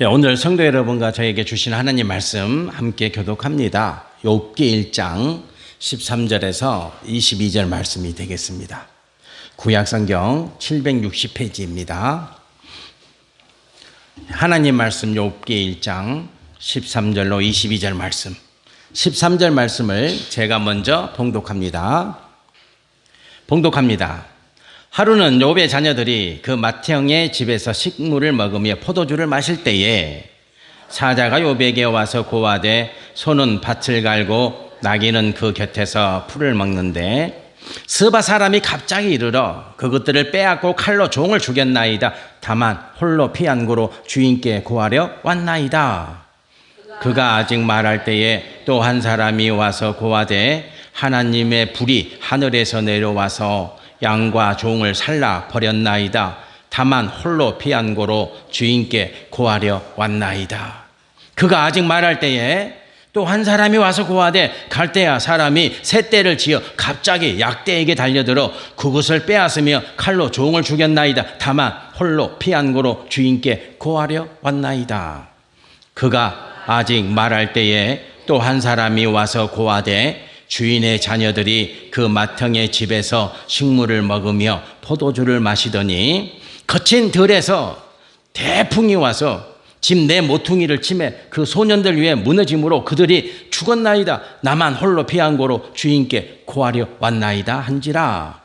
네, 오늘 성도 여러분과 저에게 주신 하나님 말씀 함께 교독합니다. 욥기 1장 13절에서 22절 말씀이 되겠습니다. 구약성경 760페이지입니다. 하나님 말씀 욥기 1장 13절로 22절 말씀. 13절 말씀을 제가 먼저 봉독합니다. 하루는 욥의 자녀들이 그 맏형의 집에서 식물을 먹으며 포도주를 마실 때에 사자가 욥에게 와서 고하되 소는 밭을 갈고 나귀는 그 곁에서 풀을 먹는데 스바 사람이 갑자기 이르러 그것들을 빼앗고 칼로 종을 죽였나이다. 다만 홀로 피한고로 주인께 고하려 왔나이다. 그가 아직 말할 때에 또 한 사람이 와서 고하되 하나님의 불이 하늘에서 내려와서 양과 종을 살라 버렸나이다. 다만 홀로 피한고로 주인께 고하려 왔나이다. 그가 아직 말할 때에 또 한 사람이 와서 고하되 갈대아 사람이 셋대를 지어 갑자기 약대에게 달려들어 그것을 빼앗으며 칼로 종을 죽였나이다. 다만 홀로 피한고로 주인께 고하려 왔나이다. 그가 아직 말할 때에 또 한 사람이 와서 고하되 주인의 자녀들이 그 맏형의 집에서 식물을 먹으며 포도주를 마시더니 거친 들에서 태풍이 와서 집 내 모퉁이를 치매 그 소년들 위에 무너짐으로 그들이 죽었나이다. 나만 홀로 피한고로 주인께 고하려 왔나이다 한지라.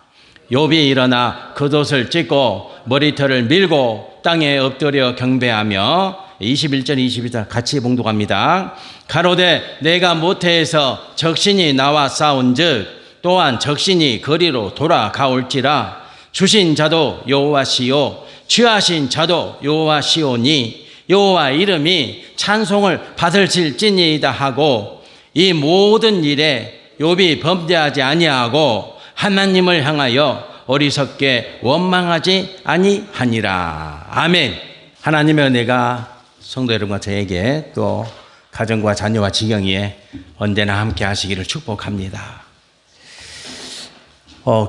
욥이 일어나 겉옷을 찢고 머리털을 밀고 땅에 엎드려 경배하며 21절 22절 같이 봉독합니다. 가로되 내가 모태에서 적신이 나와 싸운즉 또한 적신이 거리로 돌아가올지라. 주신 자도 여호와시요 취하신 자도 여호와시오니 여호와 이름이 찬송을 받을질지니이다 하고 이 모든 일에 욥이 범죄하지 아니하고 하나님을 향하여 어리석게 원망하지 아니하니라. 아멘. 하나님의 은혜가 성도 여러분과 저에게 또 가정과 자녀와 지경이에 언제나 함께 하시기를 축복합니다.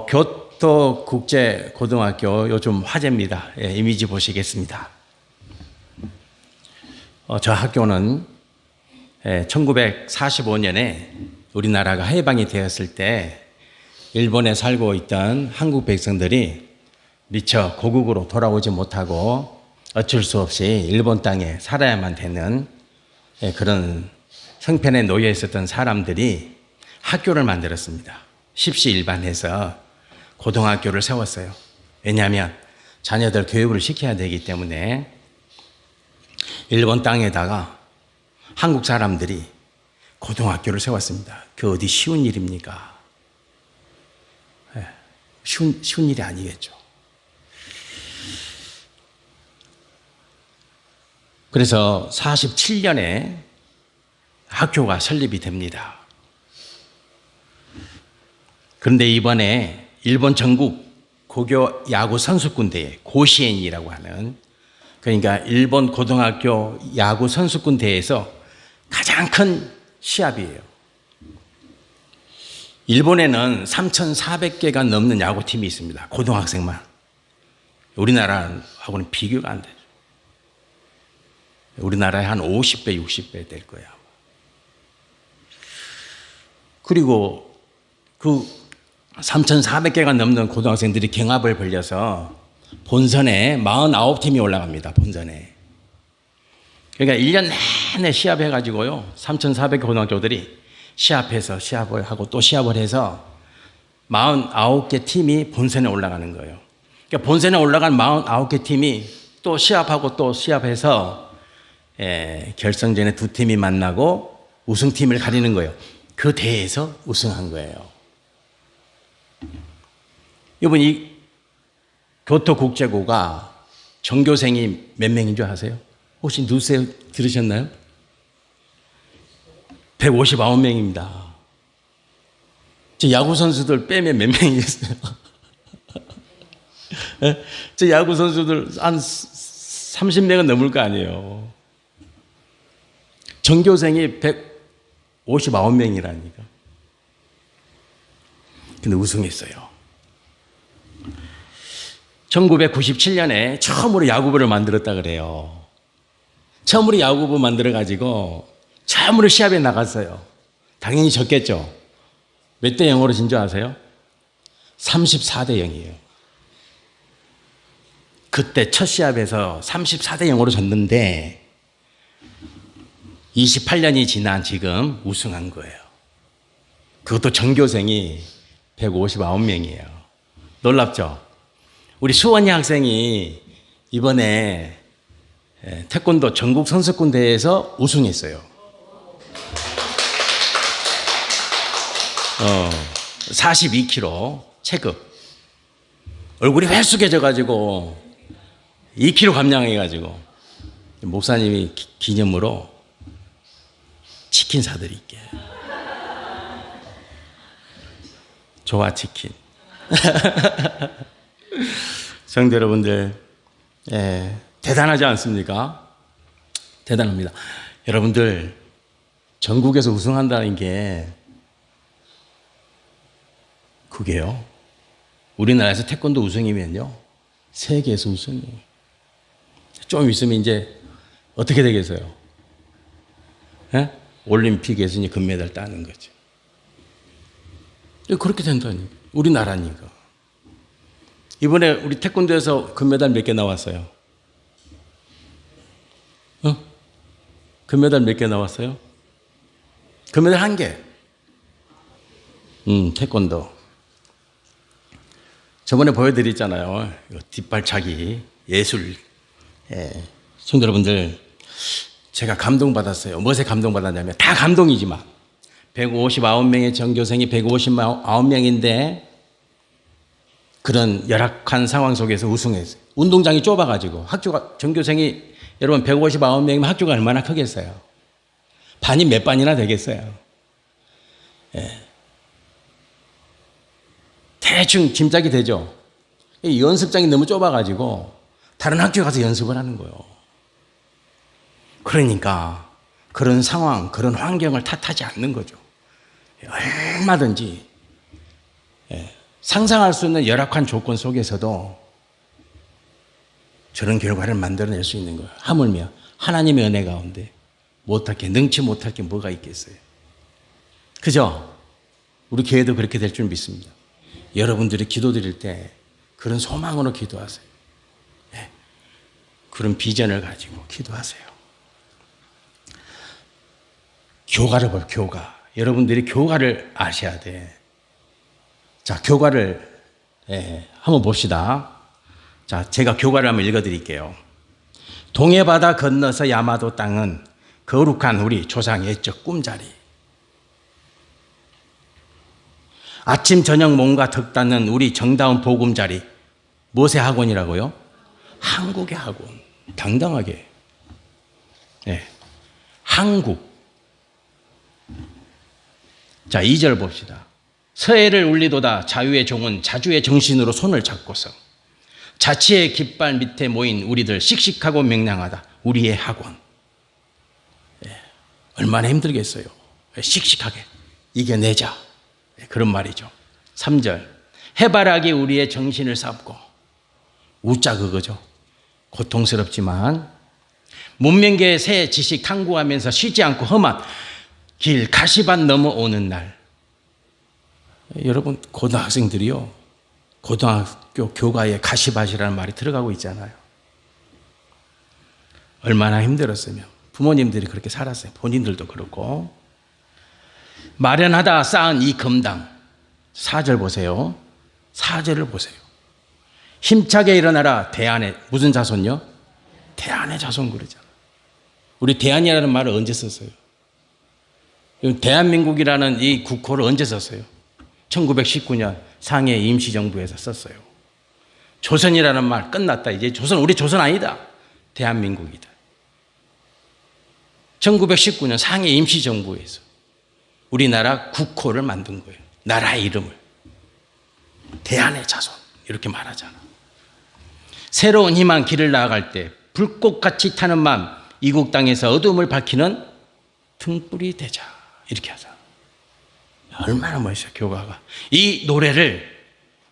교토국제고등학교 요즘 화제입니다. 이미지 보시겠습니다. 저 학교는 1945년에 우리나라가 해방이 되었을 때 일본에 살고 있던 한국 백성들이 미처 고국으로 돌아오지 못하고 어쩔 수 없이 일본 땅에 살아야만 되는 그런 형편에 놓여 있었던 사람들이 학교를 만들었습니다. 십시일반해서 고등학교를 세웠어요. 왜냐하면 자녀들 교육을 시켜야 되기 때문에 일본 땅에다가 한국 사람들이 고등학교를 세웠습니다. 그 어디 쉬운 일입니까? 쉬운 일이 아니겠죠. 그래서 47년에 학교가 설립이 됩니다. 그런데 이번에 일본 전국 고교 야구 선수권 대회, 고시엔이라고 하는, 그러니까 일본 고등학교 야구 선수권 대회에서 가장 큰 시합이에요. 일본에는 3,400개가 넘는 야구팀이 있습니다. 고등학생만. 우리나라하고는 비교가 안 되죠. 우리나라의 한 50배, 60배 될 거야. 그리고 그 3,400개가 넘는 고등학생들이 경합을 벌려서 본선에 49팀이 올라갑니다. 본선에. 그러니까 1년 내내 시합해가지고요. 3,400개 고등학교들이 시합해서 시합을 하고 또 시합을 해서 49개 팀이 본선에 올라가는 거예요. 그러니까 본선에 올라간 49개 팀이 또 시합하고 또 시합해서 결승전에 두 팀이 만나고 우승팀을 가리는 거예요. 그 대회에서 우승한 거예요. 이번 이 교토국제고가 전교생이 몇 명인 줄 아세요? 혹시 뉴스에 들으셨나요? 159명입니다. 저 야구 선수들 빼면 몇 명이겠어요? 저 야구 선수들 한 30명은 넘을 거 아니에요. 전교생이 159명이라니까. 근데 우승했어요. 1997년에 처음으로 야구부를 만들었다 그래요. 처음으로 야구부 만들어가지고 처음으로 시합에 나갔어요. 당연히 졌겠죠. 몇 대 0으로 진 줄 아세요? 34대 0이에요. 그때 첫 시합에서 34대 0으로 졌는데 28년이 지난 지금 우승한 거예요. 그것도 전교생이 159명이에요. 놀랍죠? 우리 수원이 학생이 이번에 태권도 전국 선수권 대회에서 우승했어요. 42kg 체급. 얼굴이 헬쑥해져가지고 2kg 감량해가지고 목사님이 기념으로 치킨 사드릴게. 좋아 치킨. 성도 여러분들, 대단하지 않습니까? 대단합니다. 여러분들 전국에서 우승한다는 게 그게요. 우리나라에서 태권도 우승이면요 세계에서 우승이에요. 좀 있으면 이제 어떻게 되겠어요? 올림픽에서 이제 금메달 따는 거죠. 그렇게 된다니까. 우리나라니까. 이번에 우리 태권도에서 금메달 몇 개 나왔어요? 금메달 몇 개 나왔어요? 금메달 1개. 태권도. 저번에 보여드렸잖아요. 뒷발차기 예술. 성도 여러분들, 제가 감동받았어요. 무엇에 감동받았냐면 다 감동이지만 159명의 전교생이 159명인데 그런 열악한 상황 속에서 우승했어요. 운동장이 좁아가지고 학교가 전교생이 여러분 159명이면 학교가 얼마나 크겠어요? 반이 몇 반이나 되겠어요? 대충 짐작이 되죠. 이 연습장이 너무 좁아가지고 다른 학교에 가서 연습을 하는 거예요. 그러니까 그런 상황, 그런 환경을 탓하지 않는 거죠. 얼마든지 상상할 수 있는 열악한 조건 속에서도 저런 결과를 만들어낼 수 있는 거예요. 하물며 하나님의 은혜 가운데 못할 게, 능치 못할 게 뭐가 있겠어요. 그죠? 우리 교회도 그렇게 될 줄 믿습니다. 여러분들이 기도드릴 때 그런 소망으로 기도하세요. 그런 비전을 가지고 기도하세요. 교가를 봐요, 교가. 여러분들이 교가를 아셔야 돼. 자, 교가를 한번 봅시다. 자, 제가 교가를 한번 읽어드릴게요. 동해바다 건너서 야마도 땅은 거룩한 우리 조상의 옛적 꿈자리. 아침 저녁 몸과 덕 닿는 우리 정다운 보금자리. 무엇의 학원이라고요? 한국의 학원. 당당하게. 한국. 자, 2절 봅시다. 서해를 울리도다 자유의 종은 자주의 정신으로 손을 잡고서 자치의 깃발 밑에 모인 우리들 씩씩하고 명랑하다. 우리의 학원. 얼마나 힘들겠어요. 씩씩하게 이겨내자. 그런 말이죠. 3절. 해바라기 우리의 정신을 삼고. 우자 그거죠. 고통스럽지만 문명계의 새 지식 탐구하면서 쉬지 않고 험한 길 가시밭 넘어오는 날. 여러분 고등학생들이요, 고등학교 교과에 가시밭이라는 말이 들어가고 있잖아요. 얼마나 힘들었으면 부모님들이 그렇게 살았어요. 본인들도 그렇고. 마련하다 쌓은 이 금당. 4절 보세요. 4절을 보세요. 힘차게 일어나라 대안의 무슨 자손요? 대안의 자손 그러잖아요. 우리 대안이라는 말을 언제 썼어요? 대한민국이라는 이 국호를 언제 썼어요? 1919년 상해 임시정부에서 썼어요. 조선이라는 말 끝났다. 이제 조선, 우리 조선 아니다. 대한민국이다. 1919년 상해 임시정부에서 우리나라 국호를 만든 거예요. 나라의 이름을. 대안의 자손. 이렇게 말하잖아. 새로운 희망 길을 나아갈 때 불꽃같이 타는 마음, 이국 땅에서 어둠을 밝히는 등불이 되자. 이렇게 하잖아. 얼마나 멋있어요, 교가가. 이 노래를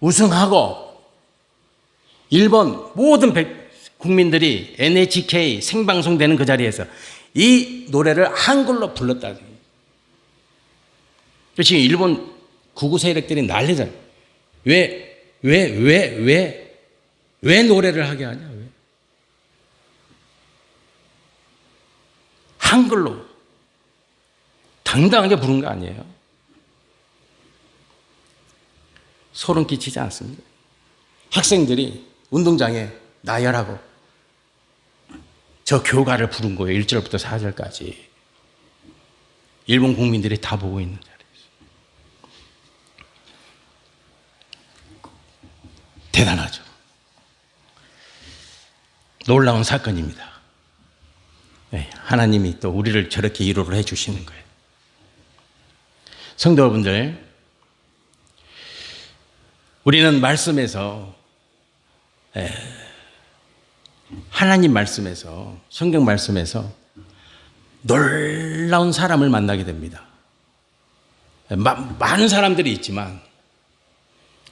우승하고 일본 모든 국민들이 NHK 생방송되는 그 자리에서 이 노래를 한글로 불렀다. 지금 일본 구구 세력들이 난리잖아요. 왜 노래를 하게 하냐? 왜? 한글로 당당하게 부른 거 아니에요? 소름 끼치지 않습니다. 학생들이 운동장에 나열하고 저 교가를 부른 거예요. 1절부터 4절까지. 일본 국민들이 다 보고 있는 자리에서. 대단하죠. 놀라운 사건입니다. 네, 하나님이 또 우리를 저렇게 위로를 해주시는 거예요. 성도 여러분들, 우리는 말씀에서 하나님 말씀에서, 성경 말씀에서 놀라운 사람을 만나게 됩니다. 많은 사람들이 있지만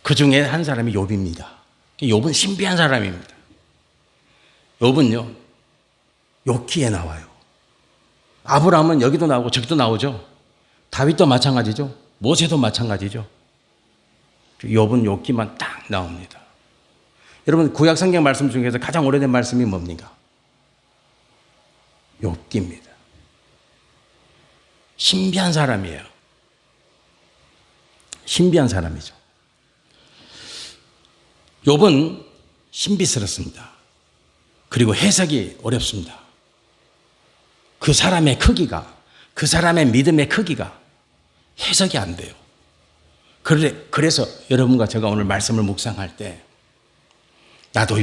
그 중에 한 사람이 욥입니다. 욥은 신비한 사람입니다. 욥은요, 욥기에 나와요. 아브라함은 여기도 나오고 저기도 나오죠. 다윗도 마찬가지죠. 모세도 마찬가지죠. 욥은 욥기만 딱 나옵니다. 여러분, 구약 성경 말씀 중에서 가장 오래된 말씀이 뭡니까? 욥기입니다. 신비한 사람이에요. 신비한 사람이죠. 욥은 신비스럽습니다. 그리고 해석이 어렵습니다. 그 사람의 크기가, 그 사람의 믿음의 크기가 해석이 안 돼요. 그래서 여러분과 제가 오늘 말씀을 묵상할 때 나도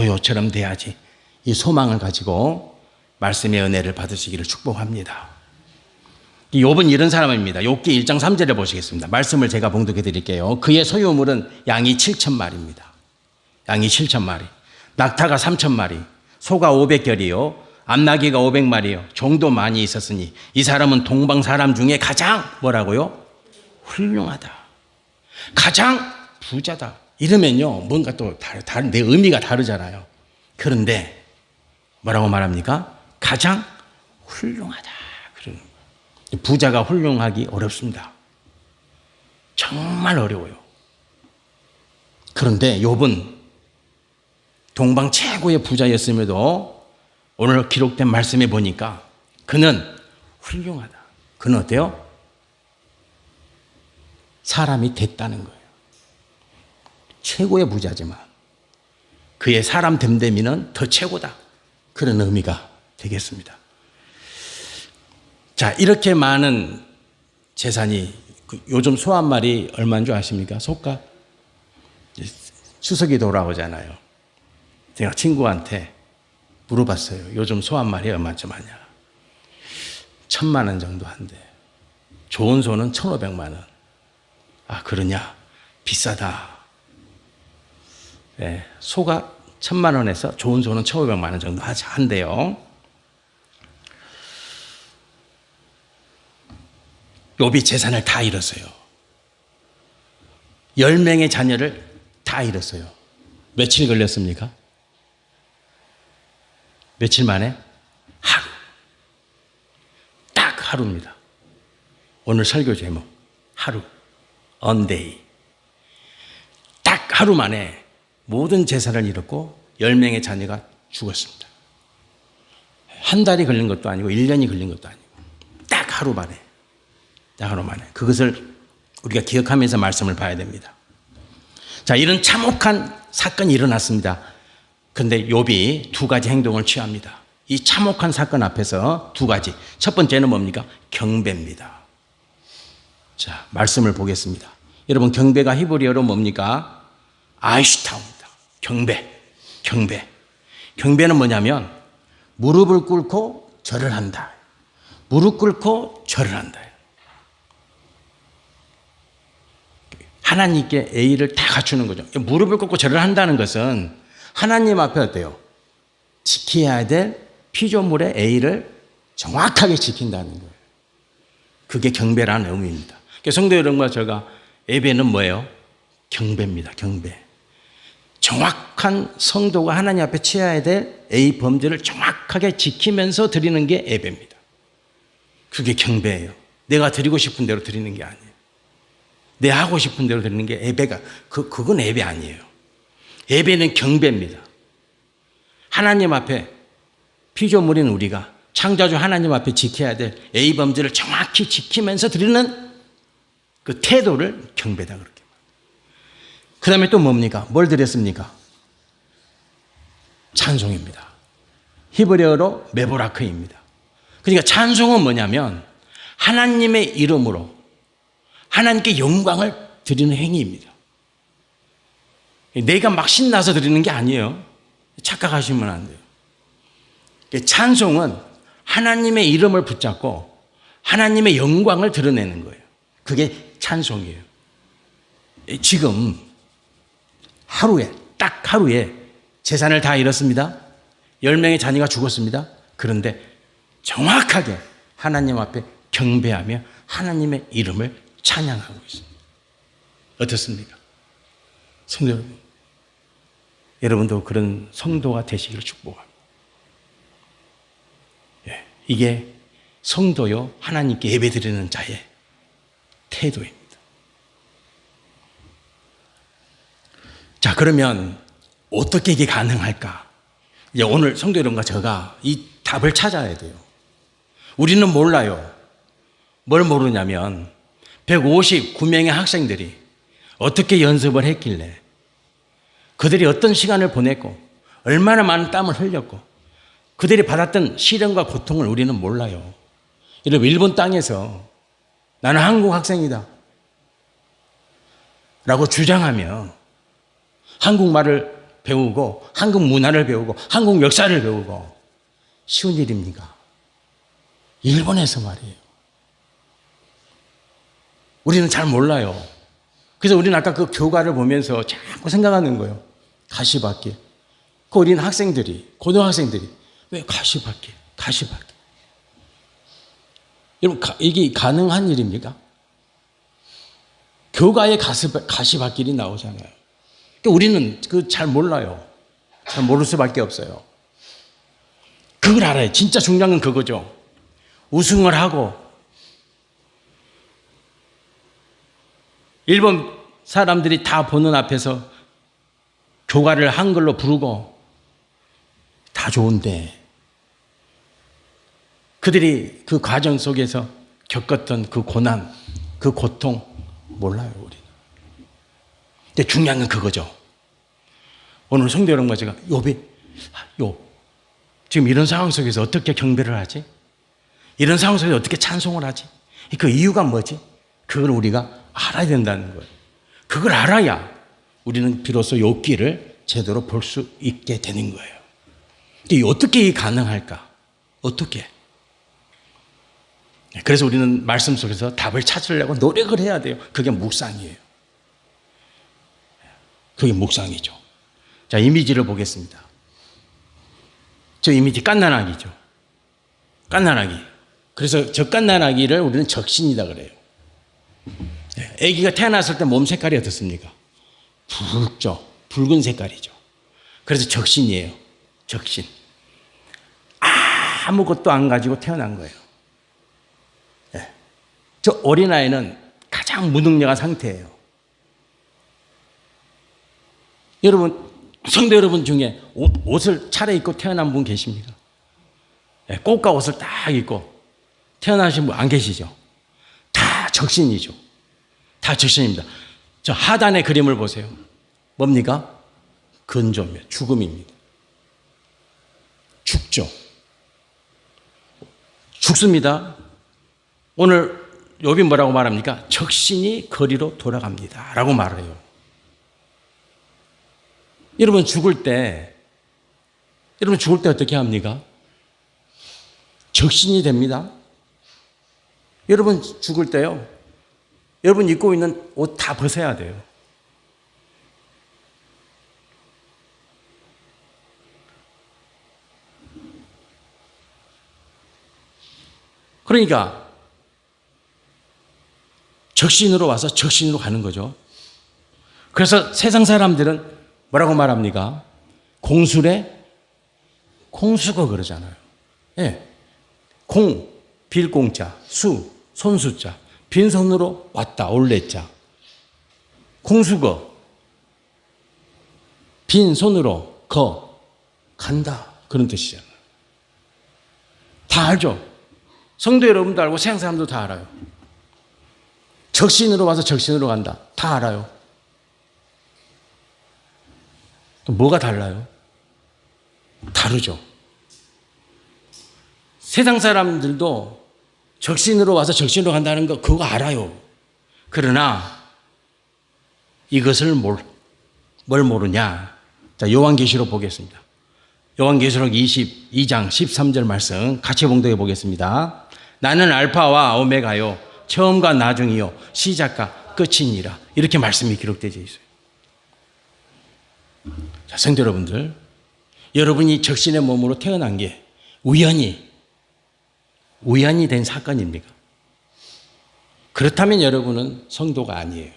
요처럼 돼야지, 이 소망을 가지고 말씀의 은혜를 받으시기를 축복합니다. 이 욥은 이런 사람입니다. 욥기 1장 3절을 보시겠습니다. 말씀을 제가 봉독해 드릴게요. 그의 소유물은 양이 7,000마리입니다. 양이 7,000마리, 낙타가 3,000마리, 소가 500결이요, 암나귀가 500마리요, 종도 많이 있었으니 이 사람은 동방 사람 중에 가장 뭐라고요? 훌륭하다. 가장 부자다. 이러면요, 뭔가 또 다른, 내 의미가 다르잖아요. 그런데 뭐라고 말합니까? 가장 훌륭하다. 부자가 훌륭하기 어렵습니다. 정말 어려워요. 그런데 욥은 동방 최고의 부자였음에도 오늘 기록된 말씀에 보니까 그는 훌륭하다. 그는 어때요? 사람이 됐다는 거예요. 최고의 부자지만 그의 사람 됨됨이는 더 최고다. 그런 의미가 되겠습니다. 자, 이렇게 많은 재산이, 요즘 소 한 마리 얼마인 줄 아십니까? 소가? 추석이 돌아오잖아요. 제가 친구한테 물어봤어요. 요즘 소 한 마리 얼마쯤 하냐? 1,000만 원 정도 한대. 좋은 소는 1,500만 원. 아, 그러냐? 비싸다. 네, 소가 1,000만 원에서 좋은 소는 1,500만 원 정도 한대요. 욥이 재산을 다 잃었어요. 10명의 자녀를 다 잃었어요. 며칠 걸렸습니까? 며칠 만에? 하루. 딱 하루입니다. 오늘 설교 제목, 하루. On day. 딱 하루 만에 모든 재산을 잃었고 10명의 자녀가 죽었습니다. 한 달이 걸린 것도 아니고 1년이 걸린 것도 아니고 딱 하루 만에. 그것을 우리가 기억하면서 말씀을 봐야 됩니다. 자, 이런 참혹한 사건이 일어났습니다. 그런데 욥이 두 가지 행동을 취합니다. 이 참혹한 사건 앞에서 두 가지. 첫 번째는 뭡니까? 경배입니다. 자, 말씀을 보겠습니다. 여러분, 경배가 히브리어로 뭡니까? 아이슈타입니다. 경배. 경배는 뭐냐면 무릎을 꿇고 절을 한다. 무릎 꿇고 절을 한다. 하나님께 예의를 다 갖추는 거죠. 무릎을 꿇고 절을 한다는 것은 하나님 앞에 어때요? 지켜야 될 피조물의 예의를 정확하게 지킨다는 거예요. 그게 경배라는 의미입니다. 성도 여러분과 제가 예배는 뭐예요? 경배입니다. 경배. 정확한 성도가 하나님 앞에 취해야 될 A 범죄를 정확하게 지키면서 드리는 게 예배입니다. 그게 경배예요. 내가 드리고 싶은 대로 드리는 게 아니에요. 내 하고 싶은 대로 드리는 게 예배가, 그건 예배 아니에요. 예배는 경배입니다. 하나님 앞에, 피조물인 우리가 창조주 하나님 앞에 지켜야 될 A 범죄를 정확히 지키면서 드리는 그 태도를 경배다 그렇게. 그 다음에 또 뭡니까? 뭘 드렸습니까? 찬송입니다. 히브리어로 메보라크입니다. 그러니까 찬송은 뭐냐면 하나님의 이름으로 하나님께 영광을 드리는 행위입니다. 내가 막 신나서 드리는 게 아니에요. 착각하시면 안 돼요. 찬송은 하나님의 이름을 붙잡고 하나님의 영광을 드러내는 거예요. 그게 찬송이에요. 지금 딱 하루에 재산을 다 잃었습니다. 10명의 자녀가 죽었습니다. 그런데 정확하게 하나님 앞에 경배하며 하나님의 이름을 찬양하고 있습니다. 어떻습니까? 성도 여러분, 여러분도 그런 성도가 되시기를 축복합니다. 이게 성도요 하나님께 예배드리는 자의 태도입니다. 자, 그러면 어떻게 이게 가능할까? 이제 오늘 성도 여러분과 제가 이 답을 찾아야 돼요. 우리는 몰라요. 뭘 모르냐면 159명의 학생들이 어떻게 연습을 했길래 그들이 어떤 시간을 보냈고 얼마나 많은 땀을 흘렸고 그들이 받았던 시련과 고통을 우리는 몰라요. 여러분, 일본 땅에서 나는 한국 학생이다 라고 주장하며 한국말을 배우고 한국 문화를 배우고 한국 역사를 배우고 쉬운 일입니까? 일본에서 말이에요. 우리는 잘 몰라요. 그래서 우리는 아까 그 교과를 보면서 자꾸 생각하는 거예요. 가시밭길. 그 어린 학생들이, 고등학생들이 왜 가시밭길? 여러분, 이게 가능한 일입니까? 교과에 가시밭길이 나오잖아요. 그러니까 우리는 잘 몰라요. 잘 모를 수밖에 없어요. 그걸 알아요. 진짜 중요한 건 그거죠. 우승을 하고 일본 사람들이 다 보는 앞에서 교가를 한글로 부르고 다 좋은데 그들이 그 과정 속에서 겪었던 그 고난, 그 고통 몰라요, 우리는. 근데 중요한 건 그거죠. 오늘 성도 여러분과 제가 지금 이런 상황 속에서 어떻게 경배를 하지? 이런 상황 속에서 어떻게 찬송을 하지? 그 이유가 뭐지? 그걸 우리가 알아야 된다는 거예요. 그걸 알아야 우리는 비로소 요 길을 제대로 볼 수 있게 되는 거예요. 근데 어떻게 가능할까? 어떻게? 그래서 우리는 말씀 속에서 답을 찾으려고 노력을 해야 돼요. 그게 묵상이에요. 그게 묵상이죠. 자, 이미지를 보겠습니다. 저 이미지 갓난아기죠. 갓난아기. 그래서 저 갓난아기를 우리는 적신이다 그래요. 아기가 태어났을 때 몸 색깔이 어떻습니까? 붉죠. 붉은 색깔이죠. 그래서 적신이에요. 적신. 아무것도 안 가지고 태어난 거예요. 저 어린아이는 가장 무능력한 상태예요. 여러분, 성도 여러분 중에 옷을 차려입고 태어난 분 계십니까? 꽃가 옷을 딱 입고 태어나신 분 안 계시죠? 다 적신이죠. 다 적신입니다. 저 하단의 그림을 보세요. 뭡니까? 근조입니다. 죽음입니다. 죽죠. 죽습니다. 오늘 욥이 뭐라고 말합니까? 적신이 거리로 돌아갑니다 라고 말해요. 여러분 죽을 때 어떻게 합니까? 적신이 됩니다. 여러분 죽을 때요, 여러분 입고 있는 옷 다 벗어야 돼요. 그러니까 적신으로 와서 적신으로 가는 거죠. 그래서 세상 사람들은 뭐라고 말합니까? 공술에 공수거 그러잖아요. 예. 공, 빌공자, 수, 손수자, 빈손으로 왔다, 올레자. 공수거, 빈손으로 간다. 그런 뜻이잖아요. 다 알죠? 성도 여러분도 알고 세상 사람도 다 알아요. 적신으로 와서 적신으로 간다. 다 알아요. 또 뭐가 달라요? 다르죠. 세상 사람들도 적신으로 와서 적신으로 간다는 거 그거 알아요. 그러나 이것을 뭘 모르냐? 자, 요한계시록 보겠습니다. 요한계시록 22장 13절 말씀 같이 봉독해 보겠습니다. 나는 알파와 오메가요, 처음과 나중이요, 시작과 끝이니라. 이렇게 말씀이 기록되어 있어요. 자, 성도 여러분들, 여러분이 적신의 몸으로 태어난 게 우연히 된 사건입니까? 그렇다면 여러분은 성도가 아니에요.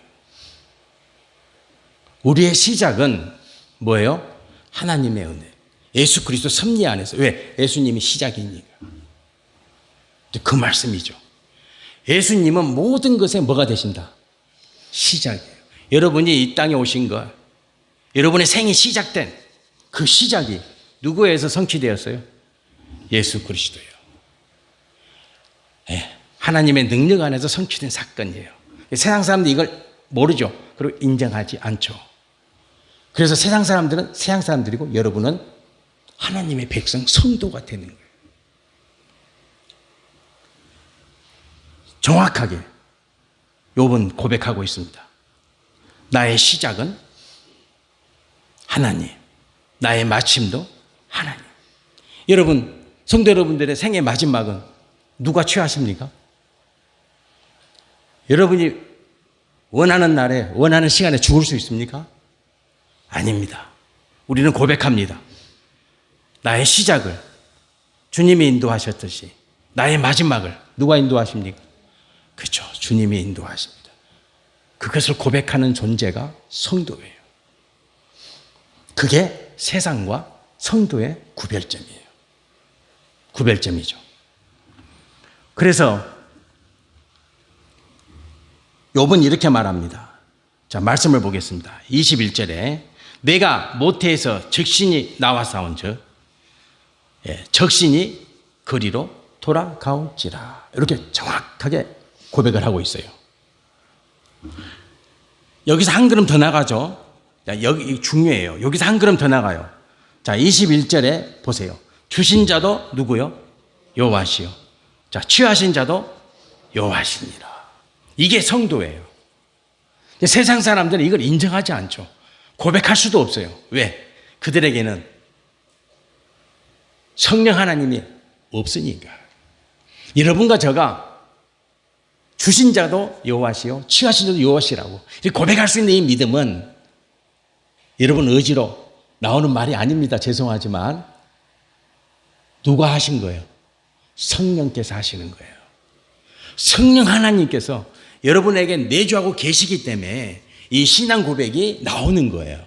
우리의 시작은 뭐예요? 하나님의 은혜. 예수 그리스도 섭리 안에서. 왜? 예수님이 시작이니까. 그 말씀이죠. 예수님은 모든 것에 뭐가 되신다? 시작이에요. 여러분이 이 땅에 오신 것, 여러분의 생이 시작된 그 시작이 누구에서 성취되었어요? 예수 그리스도예요. 네, 하나님의 능력 안에서 성취된 사건이에요. 세상 사람들이 이걸 모르죠. 그리고 인정하지 않죠. 그래서 세상 사람들이고 여러분은 하나님의 백성, 성도가 되는 거예요. 정확하게 욥은 고백하고 있습니다. 나의 시작은 하나님, 나의 마침도 하나님. 여러분, 성도 여러분들의 생의 마지막은 누가 취하십니까? 여러분이 원하는 날에, 원하는 시간에 죽을 수 있습니까? 아닙니다. 우리는 고백합니다. 나의 시작을 주님이 인도하셨듯이 나의 마지막을 누가 인도하십니까? 그렇죠. 주님이 인도하십니다. 그것을 고백하는 존재가 성도예요. 그게 세상과 성도의 구별점이에요. 구별점이죠. 그래서 욥은 이렇게 말합니다. 자, 말씀을 보겠습니다. 21절에 내가 모태에서 적신이 나와싸운즉 적신이 그리로 돌아가올지라. 이렇게 정확하게 고백을 하고 있어요. 여기서 한 걸음 더 나가죠. 자, 여기 중요해요. 여기서 한 걸음 더 나가요. 자, 21절에 보세요. 주신 자도 누구요? 여호와시요. 자, 취하신 자도 여호와시니라. 이게 성도예요. 세상 사람들은 이걸 인정하지 않죠. 고백할 수도 없어요. 왜? 그들에게는 성령 하나님이 없으니까. 여러분과 저가 주신 자도 여호와시요, 취하신 자도 여호와시라고 고백할 수 있는 이 믿음은 여러분 의지로 나오는 말이 아닙니다. 죄송하지만 누가 하신 거예요? 성령께서 하시는 거예요. 성령 하나님께서 여러분에게 내주하고 계시기 때문에 이 신앙 고백이 나오는 거예요.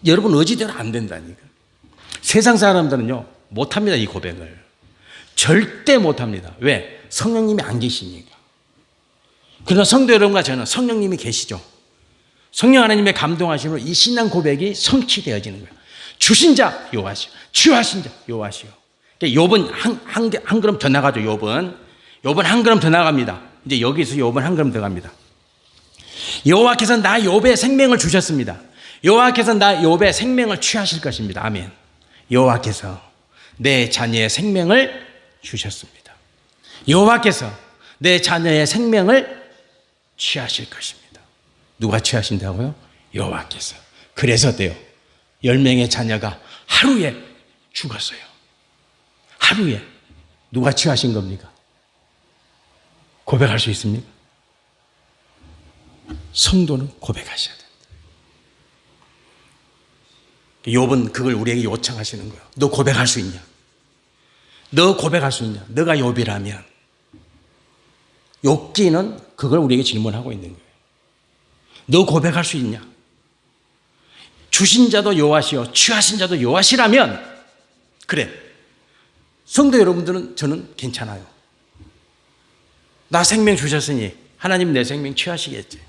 여러분 의지대로 안 된다니까. 세상 사람들은요 못합니다. 이 고백을 절대 못합니다. 왜? 성령님이 안 계시니까. 그러나 성도 여러분과 저는 성령님이 계시죠. 성령 하나님의 감동하심으로 이 신앙 고백이 성취되어지는 거예요. 주신 자 여호와시오, 취하신 자 여호와시오. 욥은 한 걸음 더 나가죠. 욥은 한 걸음 더 나갑니다. 이제 여기서 욥은 한 걸음 더 갑니다. 여호와께서 나 욥의 생명을 주셨습니다. 여호와께서 나 욥의 생명을 취하실 것입니다. 아멘. 여호와께서 내 자녀의 생명을 주셨습니다. 여호와께서 내 자녀의 생명을 취하실 것입니다. 누가 취하신다고요? 여호와께서. 그래서 돼요. 10명의 자녀가 하루에 죽었어요. 하루에. 누가 취하신 겁니까? 고백할 수 있습니까? 성도는 고백하셔야 됩니다. 욥은 그걸 우리에게 요청하시는 거예요. 너 고백할 수 있냐? 너 고백할 수 있냐? 너가 욥이라면. 욥기는 그걸 우리에게 질문하고 있는 거예요. 너 고백할 수 있냐? 주신 자도 여호와시요 취하신 자도 여호와시라면, 그래, 성도 여러분들은 저는 괜찮아요. 나 생명 주셨으니 하나님 내 생명 취하시겠지.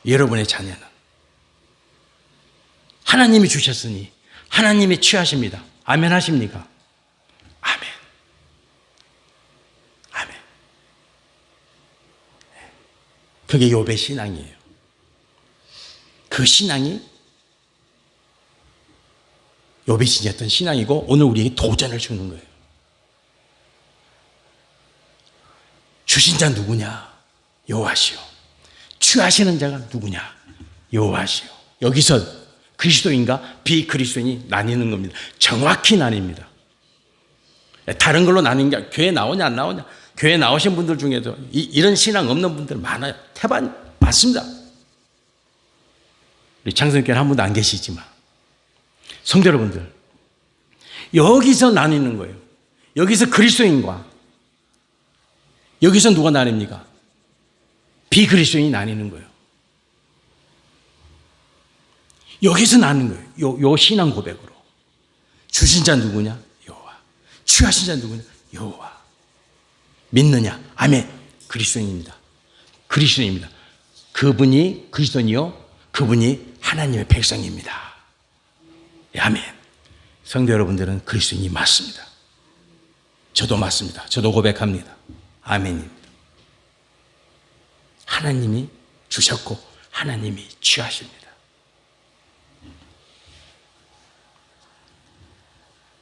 여러분의 자녀는 하나님이 주셨으니 하나님이 취하십니다. 아멘 하십니까? 아멘. 아멘. 그게 욥의 신앙이에요. 그 신앙이 욥이 지녔던 신앙이고 오늘 우리에게 도전을 주는 거예요. 주신 자 누구냐? 여호와시요. 취하시는 자가 누구냐? 여호와시요. 여기서 그리스도인과 비그리스도인이 나뉘는 겁니다. 정확히 나뉩니다. 다른 걸로 나뉜 게 교회 나오냐 안 나오냐. 교회 나오신 분들 중에도 이런 신앙 없는 분들 많아요. 태반 많습니다. 우리 장성교회는 한 분도 안 계시지만 성도 여러분들, 여기서 나뉘는 거예요. 여기서 그리스도인과 여기서 누가 나뉩니까? 비그리스도인이 나뉘는 거예요. 여기서 나는 거예요. 요 신앙 고백으로. 주신 자 누구냐? 여호와. 취하신 자 누구냐? 여호와. 믿느냐? 아멘. 그리스도인입니다. 그리스도인입니다. 그분이 그리스도인이요, 그분이 하나님의 백성입니다. 아멘. 성도 여러분들은 그리스도인이 맞습니다. 저도 맞습니다. 저도 고백합니다. 아멘입니다. 하나님이 주셨고 하나님이 취하십니다.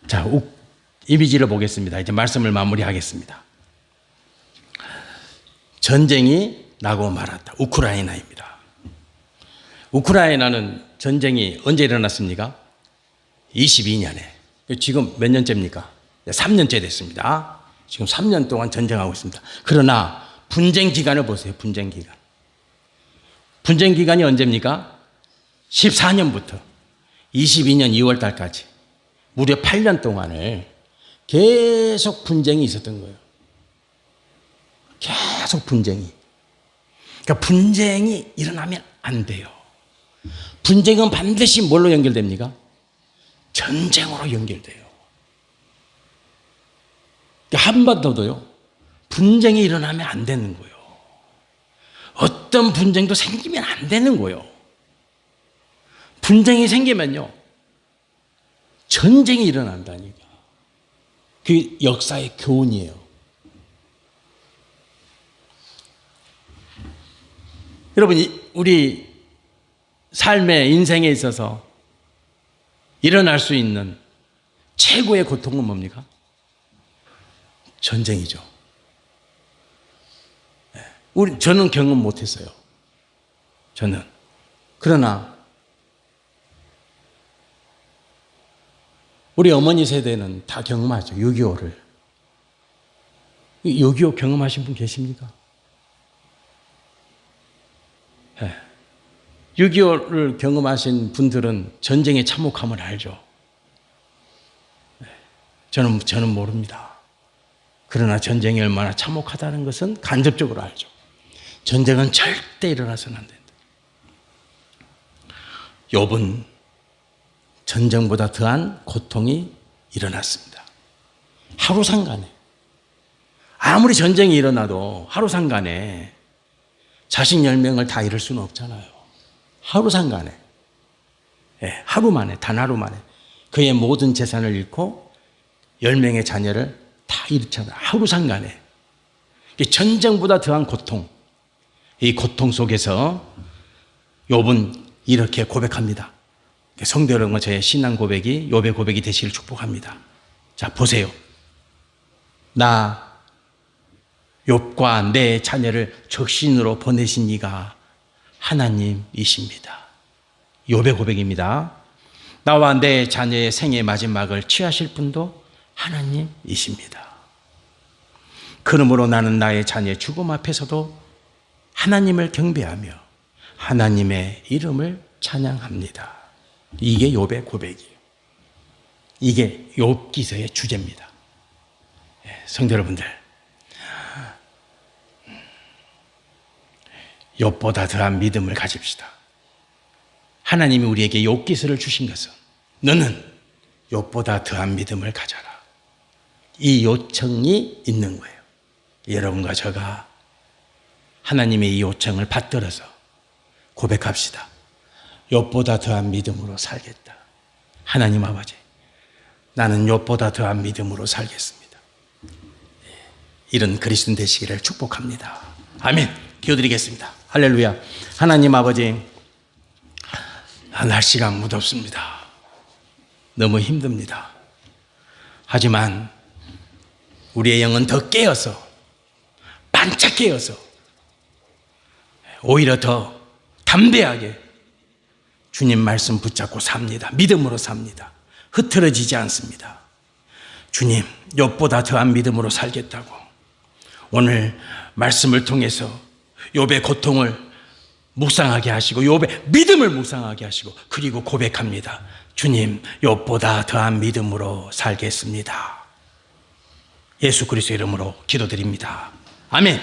자, 이미지를 보겠습니다. 이제 말씀을 마무리하겠습니다. 전쟁이 나고 말았다. 우크라이나입니다. 우크라이나는 전쟁이 언제 일어났습니까? 22년에. 지금 몇 년째입니까? 3년째 됐습니다. 지금 3년 동안 전쟁하고 있습니다. 그러나 분쟁 기간을 보세요. 분쟁 기간. 분쟁 기간이 언제입니까? 14년부터 22년 2월 달까지 무려 8년 동안을 계속 분쟁이 있었던 거예요. 계속 분쟁이. 그러니까 분쟁이 일어나면 안 돼요. 분쟁은 반드시 뭘로 연결됩니까? 전쟁으로 연결돼요. 한반도도요, 분쟁이 일어나면 안 되는 거예요. 어떤 분쟁도 생기면 안 되는 거예요. 분쟁이 생기면요, 전쟁이 일어난다니까. 그 역사의 교훈이에요. 여러분, 우리 삶의 인생에 있어서 일어날 수 있는 최고의 고통은 뭡니까? 전쟁이죠. 저는 경험 못했어요. 저는. 그러나 우리 어머니 세대는 다 경험하죠. 6.25를. 6.25 경험하신 분 계십니까? 6.25를 경험하신 분들은 전쟁의 참혹함을 알죠. 저는 모릅니다. 그러나 전쟁이 얼마나 참혹하다는 것은 간접적으로 알죠. 전쟁은 절대 일어나서는 안 된다. 욥은 전쟁보다 더한 고통이 일어났습니다. 하루상간에. 아무리 전쟁이 일어나도 하루상간에 자식 10명을 다 잃을 수는 없잖아요. 하루상간에. 하루 만에, 단 하루 만에 그의 모든 재산을 잃고 10명의 자녀를 다 잃잖아요. 하루상간에. 전쟁보다 더한 고통. 이 고통 속에서 욥은 이렇게 고백합니다. 성도 여러분, 저의 신앙 고백이 욥의 고백이 되시길 축복합니다. 자, 보세요. 나 욥과 내 자녀를 적신으로 보내신 이가 하나님이십니다. 욥의 고백입니다. 나와 내 자녀의 생의 마지막을 취하실 분도 하나님이십니다. 그러므로 나는 나의 자녀의 죽음 앞에서도 하나님을 경배하며 하나님의 이름을 찬양합니다. 이게 욥의 고백이에요. 이게 욥기서의 주제입니다. 성도 여러분들, 욥보다 더한 믿음을 가집시다. 하나님이 우리에게 욥기서를 주신 것은 너는 욥보다 더한 믿음을 가져라. 이 요청이 있는 거예요. 여러분과 저가 하나님의 이 요청을 받들어서 고백합시다. 욥보다 더한 믿음으로 살겠다. 하나님 아버지, 나는 욥보다 더한 믿음으로 살겠습니다. 이런 그리스도인 되시기를 축복합니다. 아멘. 기도드리겠습니다. 할렐루야. 하나님 아버지, 날씨가 무덥습니다. 너무 힘듭니다. 하지만 우리의 영은 더 깨어서, 반짝 깨어서 오히려 더 담대하게 주님 말씀 붙잡고 삽니다. 믿음으로 삽니다. 흐트러지지 않습니다. 주님, 욥보다 더한 믿음으로 살겠다고 오늘 말씀을 통해서 욥의 고통을 묵상하게 하시고 욥의 믿음을 묵상하게 하시고 그리고 고백합니다. 주님, 욥보다 더한 믿음으로 살겠습니다. 예수 그리스도의 이름으로 기도드립니다. 아멘.